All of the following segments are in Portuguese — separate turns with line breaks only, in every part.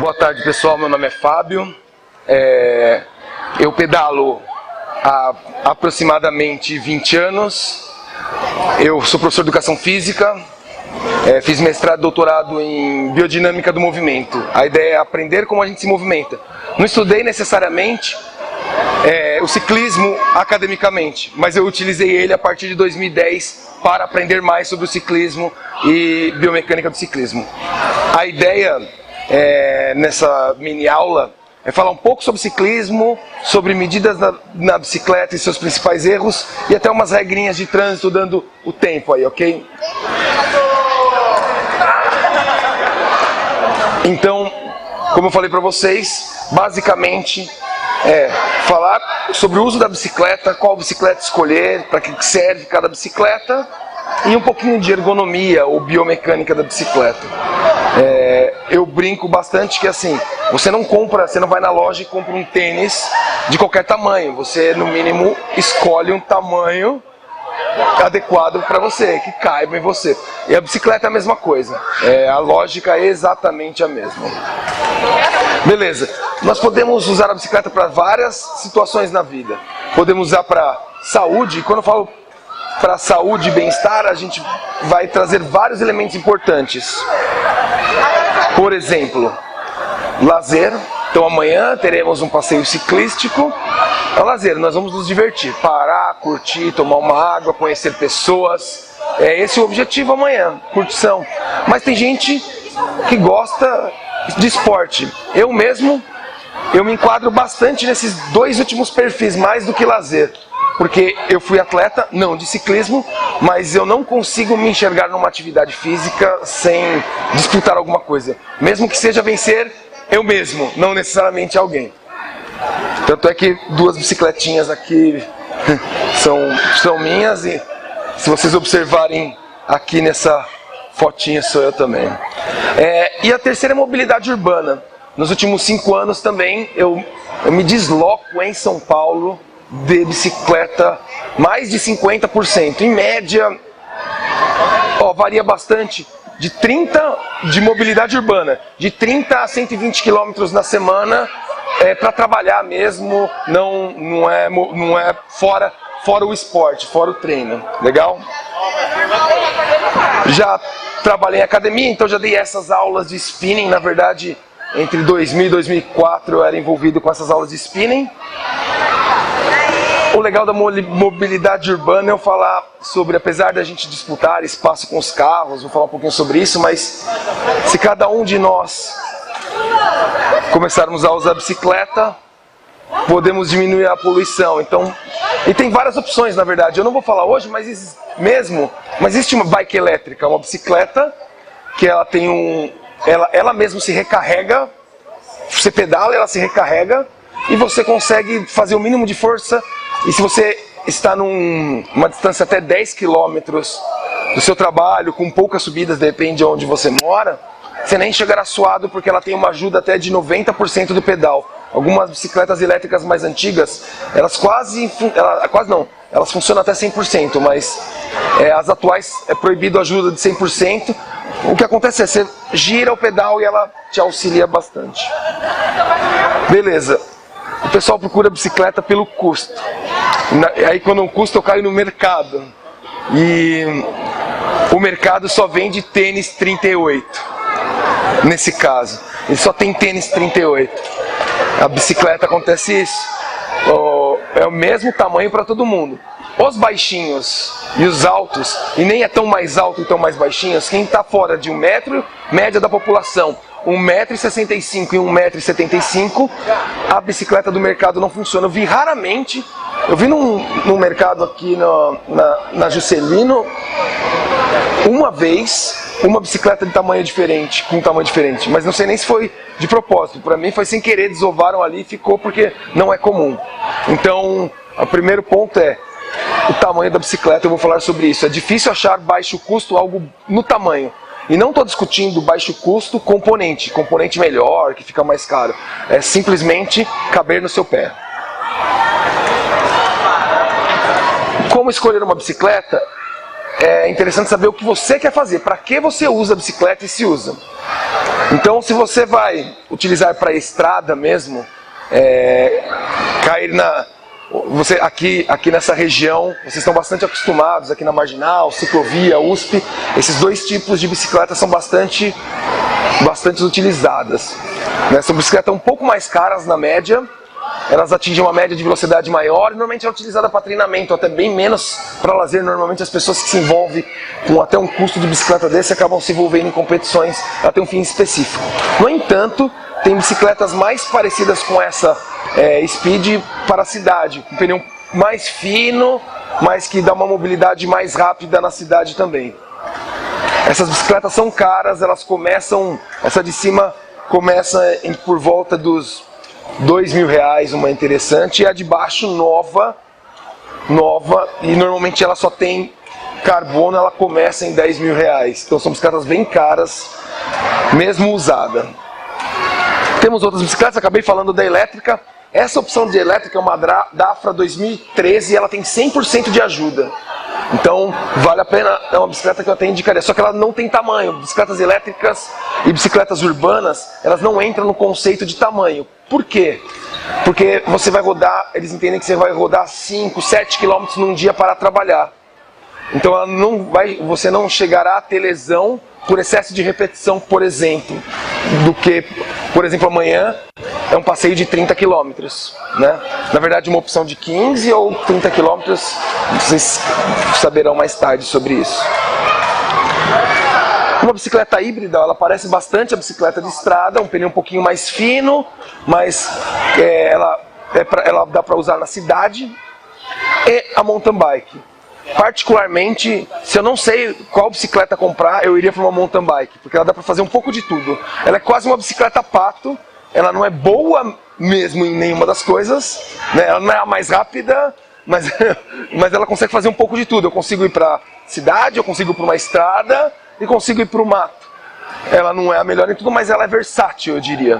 Boa tarde, pessoal. Meu nome é Fábio. Eu pedalo há aproximadamente 20 anos. Eu sou professor de Educação Física. Fiz mestrado e doutorado em Biodinâmica do Movimento. A ideia é aprender como a gente se movimenta. Não estudei necessariamente o ciclismo academicamente, mas eu utilizei ele a partir de 2010 para aprender mais sobre o ciclismo e biomecânica do ciclismo. A ideia nessa mini aula é falar um pouco sobre ciclismo, sobre medidas na bicicleta e seus principais erros e até umas regrinhas de trânsito dando o tempo aí, ok? Então, como eu falei para vocês, basicamente falar sobre o uso da bicicleta, qual bicicleta escolher, para que serve cada bicicleta e um pouquinho de ergonomia ou biomecânica da bicicleta. Eu brinco bastante que assim, você não vai na loja e compra um tênis de qualquer tamanho, você no mínimo escolhe um tamanho adequado para você, que caiba em você. E a bicicleta é a mesma coisa, a lógica é exatamente a mesma. Beleza, nós podemos usar a bicicleta para várias situações na vida. Podemos usar para saúde, e quando eu falo para saúde e bem-estar, a gente vai trazer vários elementos importantes. Por exemplo, lazer. Então amanhã teremos um passeio ciclístico. É um lazer, nós vamos nos divertir, parar, curtir, tomar uma água, conhecer pessoas. Esse é o objetivo amanhã, curtição. Mas tem gente que gosta de esporte. Eu mesmo, me enquadro bastante nesses dois últimos perfis, mais do que lazer. Porque eu fui atleta, não de ciclismo, mas eu não consigo me enxergar numa atividade física sem disputar alguma coisa. Mesmo que seja vencer eu mesmo, não necessariamente alguém. Tanto é que duas bicicletinhas aqui são minhas e se vocês observarem aqui nessa fotinha sou eu também. E a terceira é mobilidade urbana. Nos últimos 5 anos também eu me desloco em São Paulo de bicicleta mais de 50%. Em média, varia bastante. De mobilidade urbana, de 30 a 120 km na semana, para trabalhar mesmo, não é fora o esporte, fora o treino. Legal? Já trabalhei em academia, então já dei essas aulas de spinning. Na verdade, entre 2000 e 2004 eu era envolvido com essas aulas de spinning. O legal da mobilidade urbana é eu falar sobre, apesar da gente disputar espaço com os carros, vou falar um pouquinho sobre isso, mas se cada um de nós começarmos a usar a bicicleta, podemos diminuir a poluição. Então, e tem várias opções, na verdade. Eu não vou falar hoje, mas existe uma bike elétrica, uma bicicleta que ela tem ela mesma se recarrega, você pedala, ela se recarrega e você consegue fazer o mínimo de força. E se você está numa distância até 10 km do seu trabalho, com poucas subidas, depende de onde você mora, você nem chegará suado porque ela tem uma ajuda até de 90% do pedal. Algumas bicicletas elétricas mais antigas, elas funcionam até 100%, mas as atuais é proibido a ajuda de 100%. O que acontece é que você gira o pedal e ela te auxilia bastante. Beleza. O pessoal procura bicicleta pelo custo. Aí quando o custo eu caio no mercado. E o mercado só vende tênis 38. Nesse caso. Ele só tem tênis 38. A bicicleta acontece isso. É o mesmo tamanho para todo mundo. Os baixinhos e os altos, e nem é tão mais alto e tão mais baixinhos, quem está fora de 1 metro, média da população, 1,65 m e 1,75 m, a bicicleta do mercado não funciona. Eu vi num mercado aqui na Juscelino, uma vez, uma bicicleta de tamanho diferente, com um tamanho diferente, mas não sei nem se foi de propósito. Para mim foi sem querer, desovaram ali e ficou porque não é comum. Então, o primeiro ponto é o tamanho da bicicleta, eu vou falar sobre isso. É difícil achar baixo custo algo no tamanho. E não estou discutindo baixo custo componente melhor, que fica mais caro. É simplesmente caber no seu pé. Como escolher uma bicicleta? É interessante saber o que você quer fazer, para que você usa a bicicleta e se usa. Então, se você vai utilizar para estrada mesmo, cair na... Você, aqui nessa região, vocês estão bastante acostumados, aqui na Marginal, ciclovia, USP, esses dois tipos de bicicletas são bastante utilizadas. Né? São bicicletas um pouco mais caras na média, elas atingem uma média de velocidade maior e normalmente é utilizada para treinamento, até bem menos para lazer. Normalmente as pessoas que se envolvem com até um custo de bicicleta desse acabam se envolvendo em competições até um fim específico. No entanto, tem bicicletas mais parecidas com essa Speed para a cidade, um pneu mais fino, mas que dá uma mobilidade mais rápida na cidade também. Essas bicicletas são caras, elas começam, essa de cima começa por volta dos R$2.000, uma interessante, e a de baixo nova, e normalmente ela só tem carbono, ela começa em R$10.000. Então são bicicletas bem caras, mesmo usada. Temos outras bicicletas, acabei falando da elétrica. Essa opção de elétrica é uma Dafra 2013 e ela tem 100% de ajuda. Então vale a pena, é uma bicicleta que eu até indicaria, só que ela não tem tamanho. Bicicletas elétricas e bicicletas urbanas, elas não entram no conceito de tamanho. Por quê? Porque você vai rodar, eles entendem que você vai rodar 5, 7 km num dia para trabalhar. Então você não chegará a ter lesão por excesso de repetição, por exemplo, do que, por exemplo, amanhã é um passeio de 30 km, né? Na verdade, uma opção de 15 ou 30 km, vocês saberão mais tarde sobre isso. Uma bicicleta híbrida, ela parece bastante a bicicleta de estrada, um pneu um pouquinho mais fino, mas ela dá para usar na cidade, e a mountain bike. Particularmente, se eu não sei qual bicicleta comprar, eu iria para uma mountain bike, porque ela dá para fazer um pouco de tudo. Ela é quase uma bicicleta pato, ela não é boa mesmo em nenhuma das coisas, né? Ela não é a mais rápida, mas ela consegue fazer um pouco de tudo. Eu consigo ir para cidade, eu consigo ir para uma estrada e consigo ir para o mato. Ela não é a melhor em tudo, mas ela é versátil, eu diria.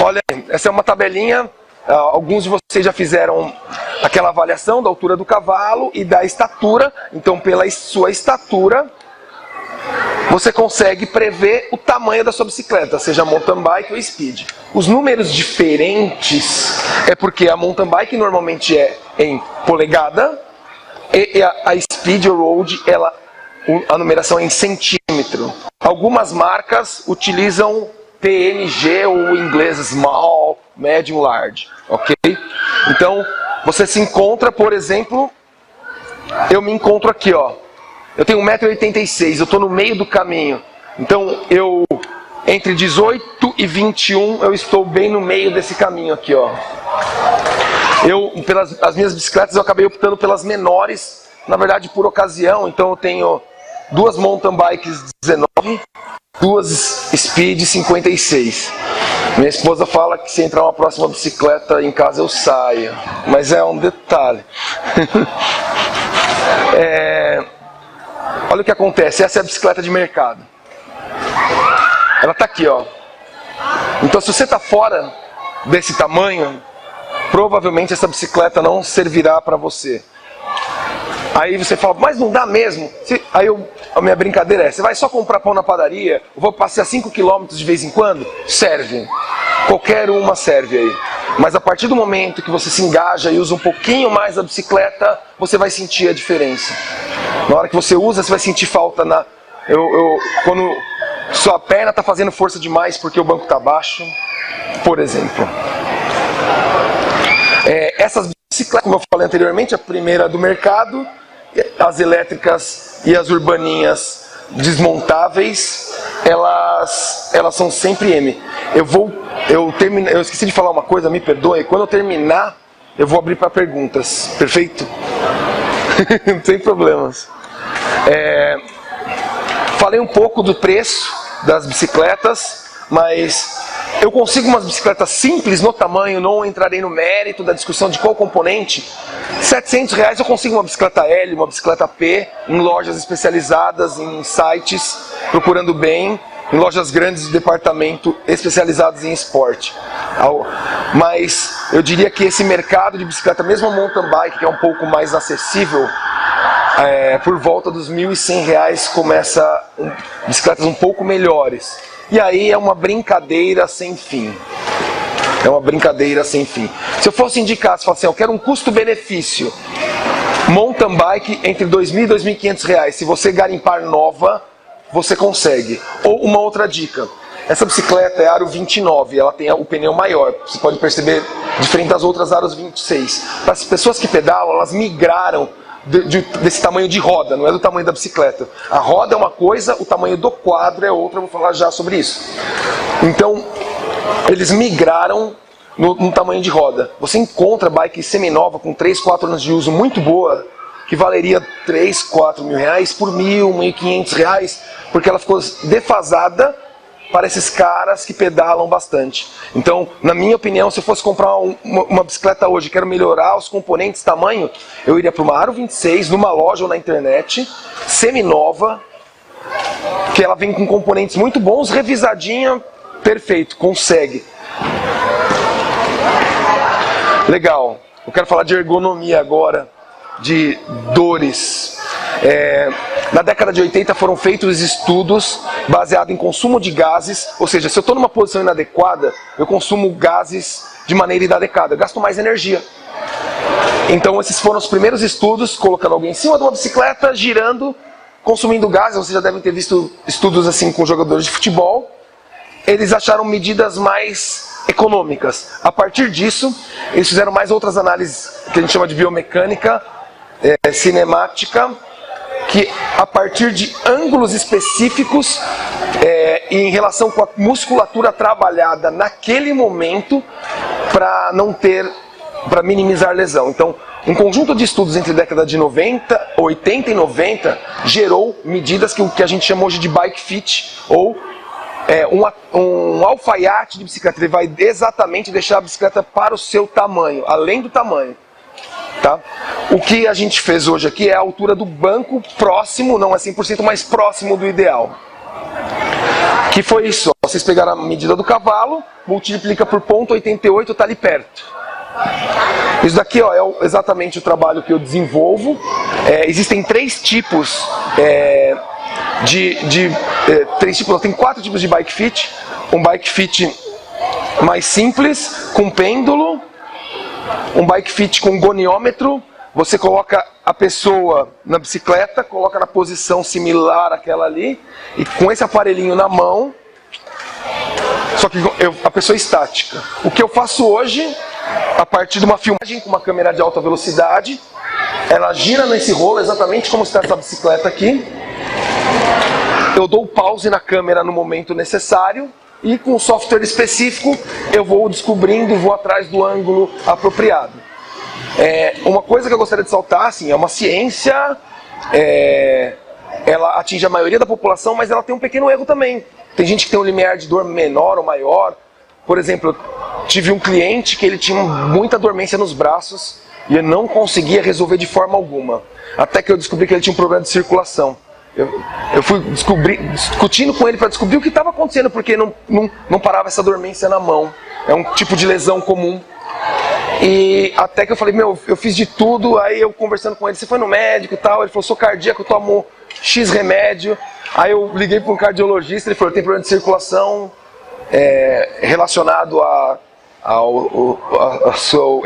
Olha, essa é uma tabelinha. Alguns de vocês já fizeram aquela avaliação da altura do cavalo e da estatura. Então, pela sua estatura, você consegue prever o tamanho da sua bicicleta, seja mountain bike ou speed. Os números diferentes é porque a mountain bike normalmente é em polegada e a speed ou road, a numeração é em centímetro. Algumas marcas utilizam PMG ou em inglês small, medium, large, ok? Então, você se encontra, por exemplo, eu me encontro aqui, ó. Eu tenho 1,86 m, eu estou no meio do caminho. Então, entre 18 e 21, eu estou bem no meio desse caminho aqui, ó. As minhas bicicletas, eu acabei optando pelas menores, na verdade, por ocasião. Então, eu tenho duas mountain bikes 19, duas speed 56. Minha esposa fala que se entrar uma próxima bicicleta em casa eu saio, mas é um detalhe. Olha o que acontece, essa é a bicicleta de mercado. Ela está aqui, ó. Então, se você está fora desse tamanho, provavelmente essa bicicleta não servirá para você. Aí você fala, mas não dá mesmo? Aí a minha brincadeira é, você vai só comprar pão na padaria, eu vou passear 5 km de vez em quando? Serve. Qualquer uma serve aí. Mas a partir do momento que você se engaja e usa um pouquinho mais a bicicleta, você vai sentir a diferença. Na hora que você usa, você vai sentir falta quando sua perna está fazendo força demais porque o banco está baixo, por exemplo. Essas bicicletas, como eu falei anteriormente, a primeira do mercado, as elétricas e as urbaninhas desmontáveis, elas são sempre M. Eu esqueci de falar uma coisa, me perdoe. Quando eu terminar, eu vou abrir para perguntas, perfeito? Sem problemas. Falei um pouco do preço das bicicletas, mas eu consigo umas bicicletas simples no tamanho, não entrarei no mérito da discussão de qual componente. R$700 eu consigo uma bicicleta L, uma bicicleta P, em lojas especializadas, em sites, procurando bem, em lojas grandes de departamento especializadas em esporte. Mas eu diria que esse mercado de bicicleta, mesmo a mountain bike, que é um pouco mais acessível, por volta dos R$1.100 começa bicicletas um pouco melhores. E aí é uma brincadeira sem fim. É uma brincadeira sem fim. Se eu fosse indicar, se eu fosse assim, eu quero um custo-benefício, mountain bike entre R$2.000 e R$2.500. Se você garimpar nova, você consegue. Ou uma outra dica. Essa bicicleta é aro 29, ela tem o pneu maior. Você pode perceber, diferente das outras aros 26. Para as pessoas que pedalam, elas migraram desse tamanho de roda, não é do tamanho da bicicleta. A roda é uma coisa, o tamanho do quadro é outra, eu vou falar já sobre isso. Então, eles migraram no tamanho de roda. Você encontra bike seminova com 3, 4 anos de uso muito boa, que valeria 3, 4 mil reais por R$1.000, R$1.500, porque ela ficou defasada para esses caras que pedalam bastante. Então, na minha opinião, se eu fosse comprar uma bicicleta hoje, quero melhorar os componentes, tamanho, eu iria para uma Aro 26, numa loja ou na internet, seminova, que ela vem com componentes muito bons, revisadinha, perfeito, consegue. Legal, eu quero falar de ergonomia agora, de dores. Na década de 80 foram feitos estudos baseados em consumo de gases, ou seja, se eu estou numa posição inadequada, eu consumo gases de maneira inadequada, eu gasto mais energia. Então esses foram os primeiros estudos, colocando alguém em cima de uma bicicleta, girando, consumindo gases. Vocês já devem ter visto estudos assim com jogadores de futebol. Eles acharam medidas mais econômicas. A partir disso, eles fizeram mais outras análises que a gente chama de biomecânica, cinemática, que a partir de ângulos específicos em relação com a musculatura trabalhada naquele momento para minimizar lesão. Então, um conjunto de estudos entre a década de 80 e 90 gerou medidas que a gente chama hoje de bike fit, ou um alfaiate de bicicleta. Ele vai exatamente deixar a bicicleta para o seu tamanho, além do tamanho. Tá? O que a gente fez hoje aqui é a altura do banco próximo, não é 100%, mas próximo do ideal. Que foi isso, vocês pegaram a medida do cavalo, multiplica por 0,88, está ali perto. Isso daqui é exatamente o trabalho que eu desenvolvo. Existem três tipos tem 4 tipos de bike fit. Um bike fit mais simples, com pêndulo. Um bike fit com goniômetro, você coloca a pessoa na bicicleta, coloca na posição similar àquela ali, e com esse aparelhinho na mão, só que a pessoa é estática. O que eu faço hoje, a partir de uma filmagem com uma câmera de alta velocidade, ela gira nesse rolo, exatamente como está essa bicicleta aqui. Eu dou pause na câmera no momento necessário, e com um software específico eu vou descobrindo, vou atrás do ângulo apropriado. Uma coisa que eu gostaria de saltar, assim, é uma ciência, ela atinge a maioria da população, mas ela tem um pequeno erro também. Tem gente que tem um limiar de dor menor ou maior. Por exemplo, eu tive um cliente que ele tinha muita dormência nos braços e eu não conseguia resolver de forma alguma. Até que eu descobri que ele tinha um problema de circulação. Eu fui discutindo com ele para descobrir o que estava acontecendo, porque não parava essa dormência na mão. É um tipo de lesão comum. E até que eu falei, eu fiz de tudo. Aí eu conversando com ele, você foi no médico e tal? Ele falou, sou cardíaco, eu tomo X remédio. Aí eu liguei para um cardiologista, ele falou, tem problema de circulação relacionado ao seu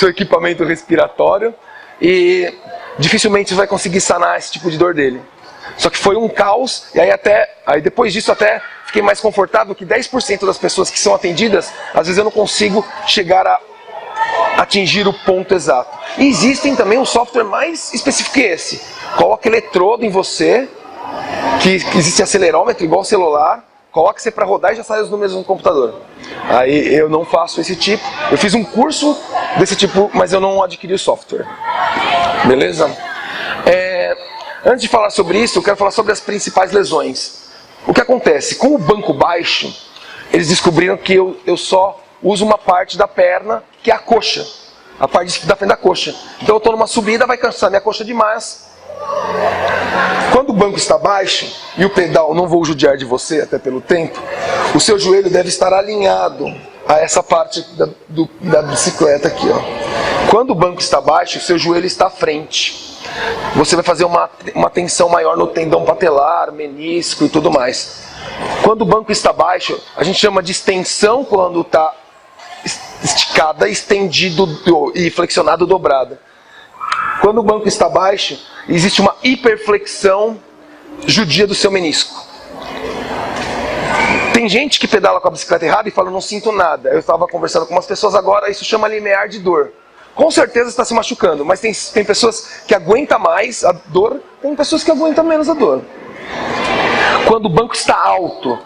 equipamento respiratório. E dificilmente você vai conseguir sanar esse tipo de dor dele. Só que foi um caos, e aí depois disso até fiquei mais confortável que 10% das pessoas que são atendidas, às vezes eu não consigo chegar a atingir o ponto exato. E existem também um software mais específico que esse. Coloca eletrodo em você, que existe acelerômetro igual celular, coloca você para rodar e já sai os números no computador. Aí eu não faço esse tipo. Eu fiz um curso desse tipo, mas eu não adquiri o software. Beleza? Antes de falar sobre isso, eu quero falar sobre as principais lesões. O que acontece? Com o banco baixo, eles descobriram que eu só uso uma parte da perna, que é a coxa. A parte da frente da coxa. Então eu estou numa subida, vai cansar minha coxa demais. Quando o banco está baixo e o pedal, não vou judiar de você até pelo tempo, o seu joelho deve estar alinhado a essa parte da bicicleta aqui, ó. Quando o banco está baixo, o seu joelho está à frente. você vai fazer uma tensão maior no tendão patelar, menisco e tudo mais. Quando o banco está baixo, a gente chama de extensão quando está esticada, estendido e flexionado, dobrada. Quando o banco está baixo, existe uma hiperflexão judia do seu menisco. Tem gente que pedala com a bicicleta errada e fala, não sinto nada. Eu estava conversando com umas pessoas agora, isso chama limiar de dor. Com certeza está se machucando, mas tem pessoas que aguentam mais a dor, tem pessoas que aguentam menos a dor. Quando o banco está alto,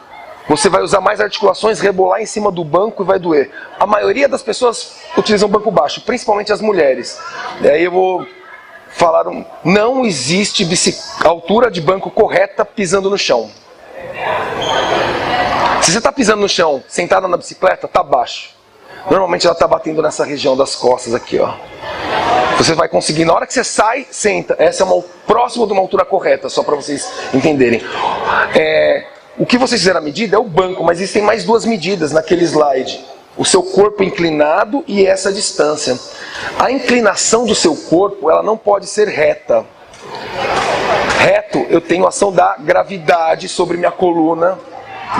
você vai usar mais articulações, rebolar em cima do banco e vai doer. A maioria das pessoas utilizam banco baixo, principalmente as mulheres. Daí eu vou falar, não existe altura de banco correta pisando no chão. Se você está pisando no chão, sentada na bicicleta, está baixo. Normalmente ela está batendo nessa região das costas aqui, ó. Você vai conseguir, na hora que você sai, senta. Essa é próximo de uma altura correta, só para vocês entenderem. O que vocês fizeram a medida é o banco, mas existem mais duas medidas naquele slide. O seu corpo inclinado e essa distância. A inclinação do seu corpo, ela não pode ser reta. Reto, eu tenho ação da gravidade sobre minha coluna.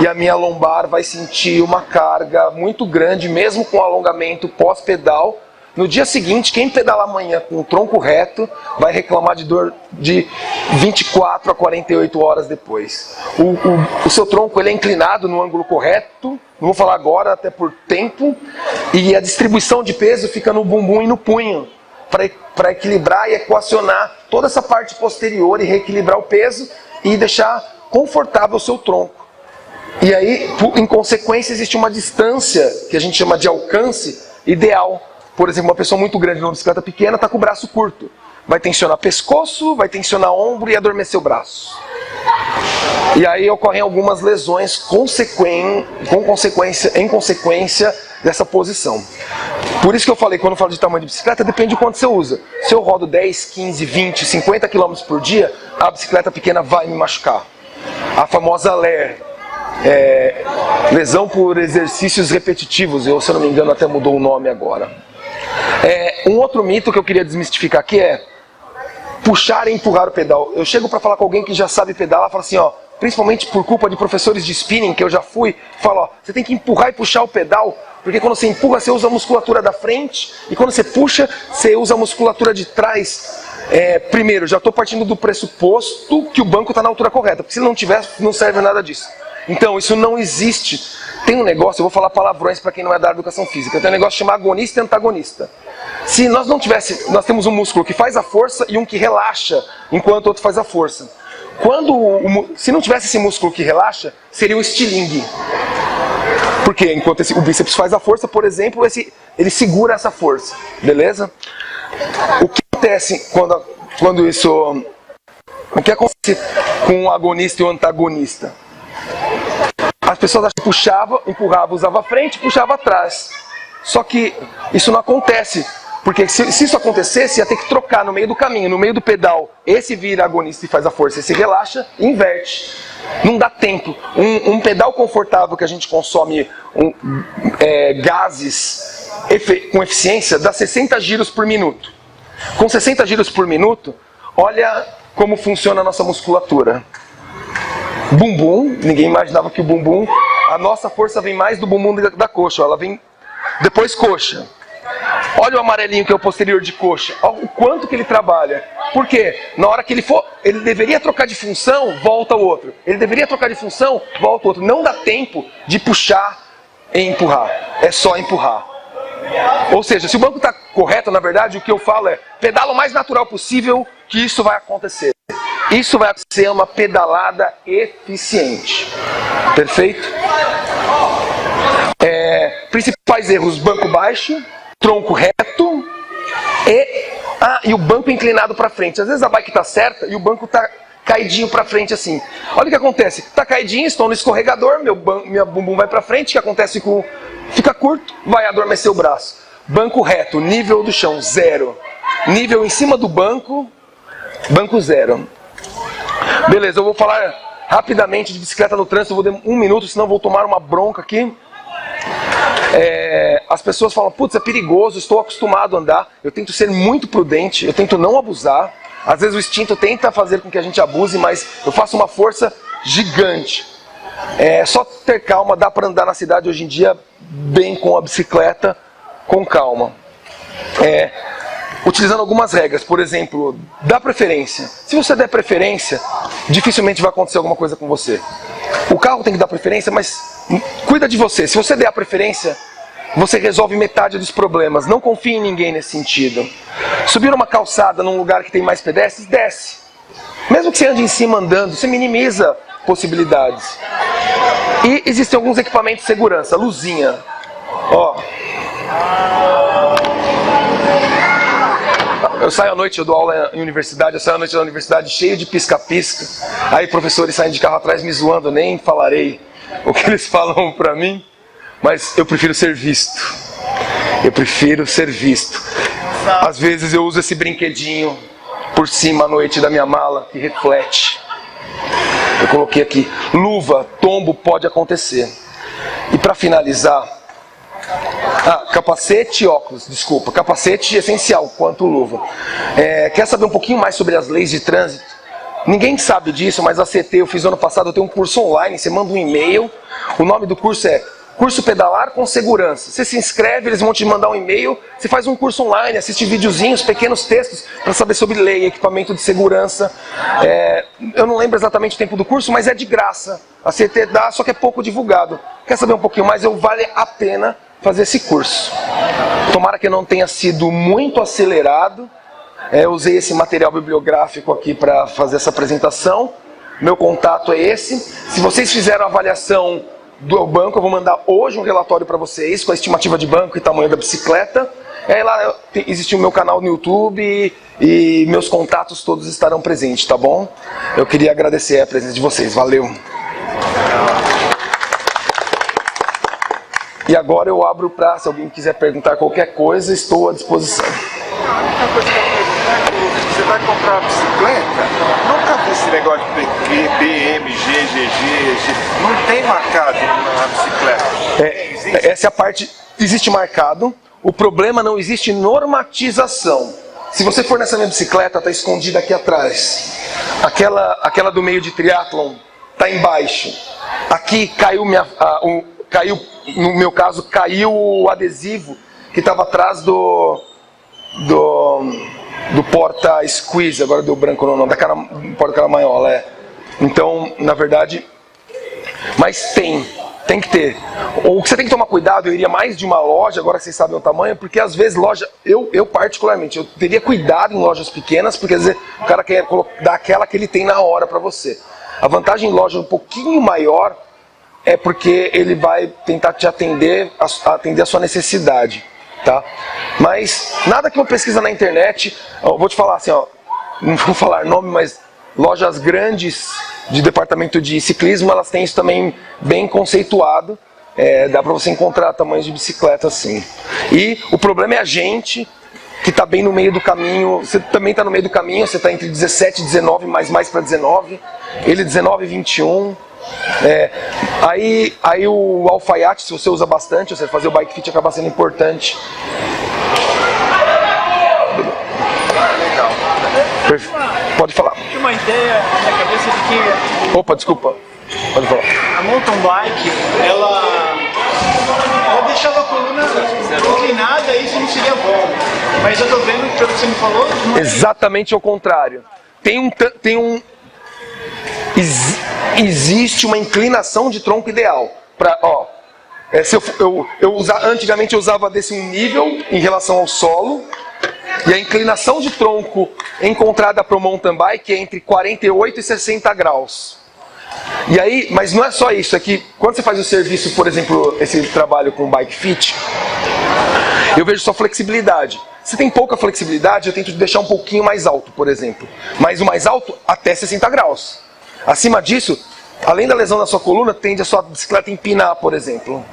E a minha lombar vai sentir uma carga muito grande, mesmo com alongamento pós-pedal. No dia seguinte, quem pedalar amanhã com o tronco reto vai reclamar de dor de 24 a 48 horas depois. O seu tronco ele é inclinado no ângulo correto, não vou falar agora, até por tempo, e a distribuição de peso fica no bumbum e no punho, para equilibrar e equacionar toda essa parte posterior e reequilibrar o peso e deixar confortável o seu tronco. E aí, em consequência, existe uma distância que a gente chama de alcance ideal. Por exemplo, uma pessoa muito grande numa bicicleta pequena está com o braço curto. Vai tensionar pescoço, vai tensionar ombro e adormecer o braço. E aí ocorrem algumas lesões em consequência dessa posição. Por isso que eu falei, quando eu falo de tamanho de bicicleta, depende de quanto você usa. Se eu rodo 10, 15, 20, 50 km por dia, a bicicleta pequena vai me machucar. A famosa LER. Lesão por exercícios repetitivos, se eu não me engano até mudou o nome agora. Um outro mito que eu queria desmistificar aqui é puxar e empurrar o pedal. Eu chego para falar com alguém que já sabe pedalar, falo assim, ó, principalmente por culpa de professores de spinning que eu já fui, falo, ó, você tem que empurrar e puxar o pedal, porque quando você empurra você usa a musculatura da frente e quando você puxa você usa a musculatura de trás. Primeiro, já estou partindo do pressuposto que o banco está na altura correta, porque se não tiver, não serve nada disso. Então, isso não existe. Tem um negócio, eu vou falar palavrões para quem não é da educação física, tem um negócio chamado agonista e antagonista. Se nós não tivéssemos, nós temos um músculo que faz a força e um que relaxa, enquanto o outro faz a força. Se não tivesse esse músculo que relaxa, seria o estilingue. Porque enquanto o bíceps faz a força, por exemplo, ele segura essa força, beleza? O que acontece quando isso... O que acontece com o agonista e o antagonista? As pessoas acham que puxava, empurrava, usava a frente, puxava atrás. Só que isso não acontece, porque se isso acontecesse, ia ter que trocar no meio do caminho, no meio do pedal. Esse vira agonista e faz a força, esse relaxa e inverte. Não dá tempo. Um pedal confortável que a gente consome gases com eficiência dá 60 giros por minuto. Com 60 giros por minuto, olha como funciona a nossa musculatura. Bumbum, ninguém imaginava que o bumbum, a nossa força vem mais do bumbum da coxa, ela vem depois coxa. Olha o amarelinho que é o posterior de coxa, olha o quanto que ele trabalha. Por quê? Na hora que ele deveria trocar de função, volta o outro. Ele deveria trocar de função, volta o outro. Não dá tempo de puxar e empurrar, é só empurrar. Ou seja, se o banco está correto, na verdade, o que eu falo é pedala o mais natural possível que isso vai acontecer. Isso vai ser uma pedalada eficiente. Perfeito? Principais erros: banco baixo, tronco reto e o banco inclinado para frente. Às vezes a bike está certa e o banco está caidinho para frente assim. Olha o que acontece. Está caidinho, estou no escorregador, minha bumbum vai para frente. O que acontece fica curto, vai adormecer o braço. Banco reto, nível do chão, 0. Nível em cima do banco, banco 0. Beleza, eu vou falar rapidamente de bicicleta no trânsito, eu vou dar 1 minuto, senão eu vou tomar uma bronca aqui. As pessoas falam, putz, é perigoso, estou acostumado a andar. Eu tento ser muito prudente, eu tento não abusar. Às vezes o instinto tenta fazer com que a gente abuse, mas eu faço uma força gigante. É só ter calma, dá para andar na cidade hoje em dia bem com a bicicleta, com calma. Utilizando algumas regras, por exemplo, dá preferência. Se você der preferência, dificilmente vai acontecer alguma coisa com você. O carro tem que dar preferência, mas cuida de você. Se você der a preferência, você resolve metade dos problemas. Não confie em ninguém nesse sentido. Subir uma calçada num lugar que tem mais pedestres, desce. Mesmo que você ande em cima andando, você minimiza possibilidades. E existem alguns equipamentos de segurança. Luzinha. Ó. Eu saio à noite, eu dou aula em universidade, eu saio à noite da universidade cheio de pisca-pisca. Aí professores saem de carro atrás me zoando, nem falarei o que eles falam pra mim. Mas eu prefiro ser visto. Eu prefiro ser visto. Às vezes eu uso esse brinquedinho por cima à noite da minha mala, que reflete. Eu coloquei aqui, luva, tombo pode acontecer. E para finalizar, capacete e óculos, desculpa. Capacete essencial, quanto luva. Quer saber um pouquinho mais sobre as leis de trânsito? Ninguém sabe disso, mas a CT eu fiz ano passado, eu tenho um curso online, você manda um e-mail, o nome do curso é Curso Pedalar com Segurança. Você se inscreve, eles vão te mandar um e-mail, você faz um curso online, assiste videozinhos, pequenos textos, para saber sobre lei, equipamento de segurança. Eu não lembro exatamente o tempo do curso, mas é de graça. A CT dá, só que é pouco divulgado. Quer saber um pouquinho mais? Vale a pena fazer esse curso. Tomara que não tenha sido muito acelerado. Eu usei esse material bibliográfico aqui para fazer essa apresentação. Meu contato é esse. Se vocês fizeram a avaliação do banco, eu vou mandar hoje um relatório para vocês com a estimativa de banco e tamanho da bicicleta. Lá existe o meu canal no YouTube e meus contatos todos estarão presentes, tá bom? Eu queria agradecer a presença de vocês, valeu! E agora eu abro para, se alguém quiser perguntar qualquer coisa, estou à disposição.
A única coisa que eu quero perguntar é, você vai comprar uma bicicleta, nunca vi esse negócio de BMG, GG, não tem marcado na bicicleta.
Essa é a parte, existe marcado, o problema não existe normatização. Se você for nessa minha bicicleta, está escondida aqui atrás. Aquela do meio de triatlon está embaixo. Aqui caiu no meu caso, caiu o adesivo que estava atrás do porta-squeeze, agora deu branco no nome, da porta-caramanhola, Então, na verdade, mas tem que ter. O que você tem que tomar cuidado, eu iria mais de uma loja, agora vocês sabem o tamanho, porque às vezes loja, eu particularmente, eu teria cuidado em lojas pequenas, porque às vezes o cara quer dar aquela que ele tem na hora para você. A vantagem em loja um pouquinho maior é porque ele vai tentar te atender a sua necessidade, tá? Mas nada que eu pesquisa na internet, eu vou te falar assim, não vou falar nome, mas lojas grandes de departamento de ciclismo, elas têm isso também bem conceituado, dá para você encontrar tamanhos de bicicleta assim. E o problema é a gente que está bem no meio do caminho, você também está no meio do caminho, você está entre 17 e 19, mais para 19, ele 19 e 21. Aí o alfaiate, se você usa bastante, você fazer o bike fit acaba sendo importante.
Legal.
Pode falar.
Tinha uma ideia na cabeça de que
Opa, desculpa. Pode falar.
a mountain bike, ela deixava a coluna inclinada e isso não seria bom. Mas eu tô vendo, pelo que você me falou...
Exatamente ao contrário. Existe uma inclinação de tronco ideal. Antigamente eu usava desse um nível em relação ao solo, e a inclinação de tronco encontrada para o mountain bike é entre 48 e 60 graus. E aí, mas não é só isso, é que quando você faz o serviço, por exemplo, esse trabalho com bike fit, eu vejo só flexibilidade. Se tem pouca flexibilidade, eu tento deixar um pouquinho mais alto, por exemplo. Mas o mais alto até 60 graus. Acima disso, além da lesão da sua coluna, tende a sua bicicleta empinar, por exemplo.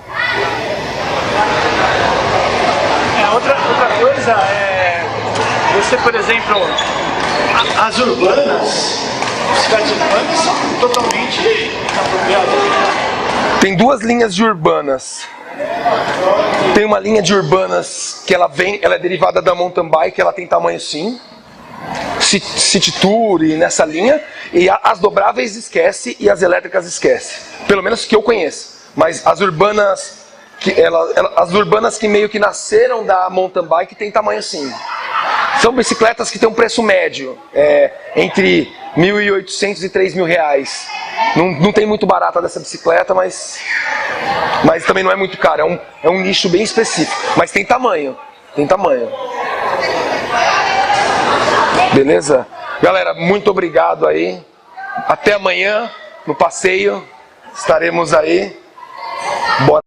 Outra coisa é... Você, por exemplo, as urbanas, bicicletas urbanas são totalmente apropriadas.
Tem duas linhas de urbanas. Tem uma linha de urbanas que ela é derivada da mountain bike, ela tem tamanho sim. City Tour e nessa linha, e as dobráveis esquece e as elétricas esquece. Pelo menos que eu conheço. Mas as urbanas que meio que nasceram da mountain bike tem tamanho assim. São bicicletas que têm um preço médio, entre R$1.800 e R$3.000. Não tem muito barata dessa bicicleta, mas também não é muito caro. É um nicho bem específico. Mas tem tamanho. Beleza? Galera, muito obrigado aí. Até amanhã no passeio. Estaremos aí. Bora.